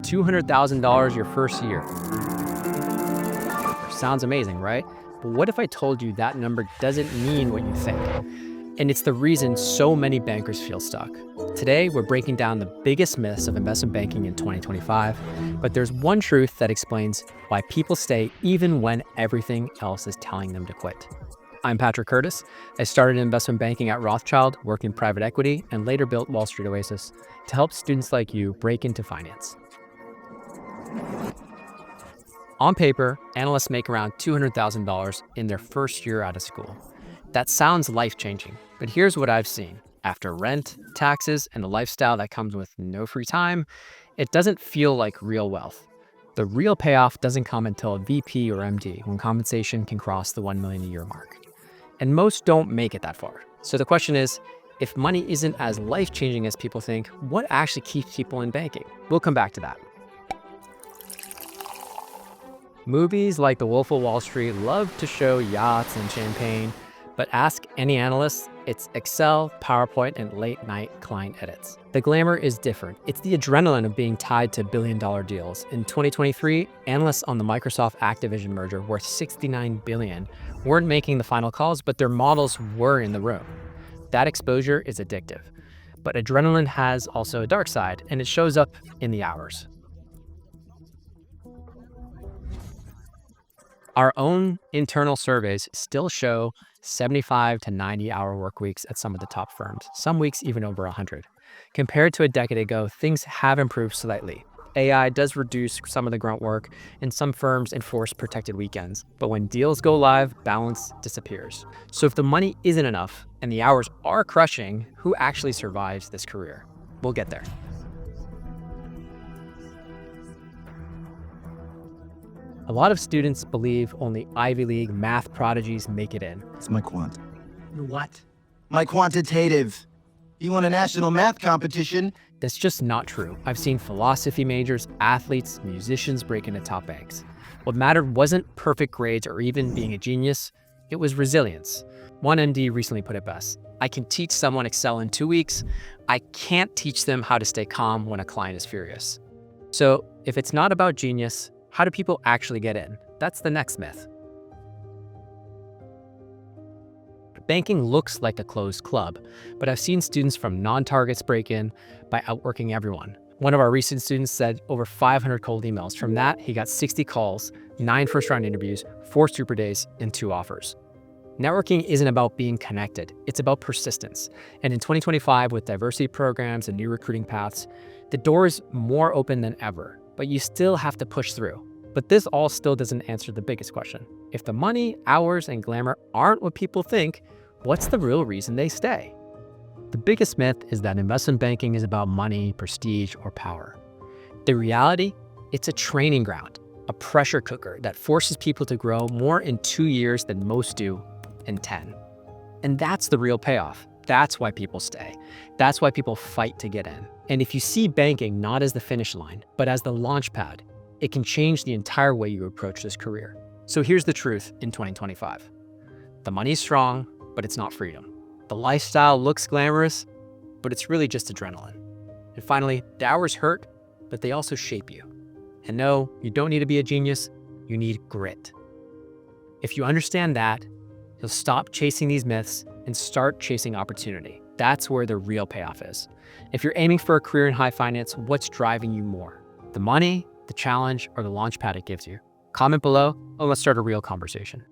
$200,000 your first year. Sounds amazing, right? But what if I told you that number doesn't mean what you think? And it's the reason so many bankers feel stuck. Today, we're breaking down the biggest myths of investment banking in 2025, but there's one truth that explains why people stay even when everything else is telling them to quit. I'm Patrick Curtis. I started in investment banking at Rothschild, worked in private equity, and later built Wall Street Oasis to help students like you break into finance. On paper, analysts make around $200,000 in their first year out of school. That sounds life-changing, but here's what I've seen. After rent, taxes, and a lifestyle that comes with no free time, it doesn't feel like real wealth. The real payoff doesn't come until a VP or MD, when compensation can cross the $1 million a year mark. And most don't make it that far. So the question is, if money isn't as life-changing as people think, what actually keeps people in banking? We'll come back to that. Movies like The Wolf of Wall Street love to show yachts and champagne, but ask any analyst, it's Excel, PowerPoint, and late-night client edits. The glamour is different. It's the adrenaline of being tied to billion-dollar deals. In 2023, analysts on the Microsoft Activision merger worth $69 billion weren't making the final calls, but their models were in the room. That exposure is addictive. But adrenaline has also a dark side, and it shows up in the hours. Our own internal surveys still show 75 to 90-hour work weeks at some of the top firms, some weeks even over 100. Compared to a decade ago, things have improved slightly. AI does reduce some of the grunt work, and some firms enforce protected weekends. But when deals go live, balance disappears. So if the money isn't enough and the hours are crushing, who actually survives this career? We'll get there. A lot of students believe only Ivy League math prodigies make it in. It's my quant. Your what? My quantitative. You want a national math competition? That's just not true. I've seen philosophy majors, athletes, musicians break into top banks. What mattered wasn't perfect grades or even being a genius, it was resilience. One MD recently put it best. I can teach someone Excel in 2 weeks. I can't teach them how to stay calm when a client is furious. So if it's not about genius, how do people actually get in? That's the next myth. Banking looks like a closed club, but I've seen students from non-targets break in by outworking everyone. One of our recent students said over 500 cold emails. From that, he got 60 calls, 9 first-round interviews, 4 super days, and 2 offers. Networking isn't about being connected, it's about persistence. And in 2025, with diversity programs and new recruiting paths, the door is more open than ever, but you still have to push through. But this all still doesn't answer the biggest question. If the money, hours, and glamour aren't what people think, what's the real reason they stay? The biggest myth is that investment banking is about money, prestige, or power. The reality, it's a training ground, a pressure cooker that forces people to grow more in 2 years than most do in 10. And that's the real payoff. That's why people stay. That's why people fight to get in. And if you see banking not as the finish line, but as the launch pad, it can change the entire way you approach this career. So here's the truth in 2025. The money's strong, but it's not freedom. The lifestyle looks glamorous, but it's really just adrenaline. And finally, the hours hurt, but they also shape you. And no, you don't need to be a genius, you need grit. If you understand that, you'll stop chasing these myths and start chasing opportunity. That's where the real payoff is. If you're aiming for a career in high finance, what's driving you more? The money, the challenge, or the launch pad it gives you? Comment below and let's start a real conversation.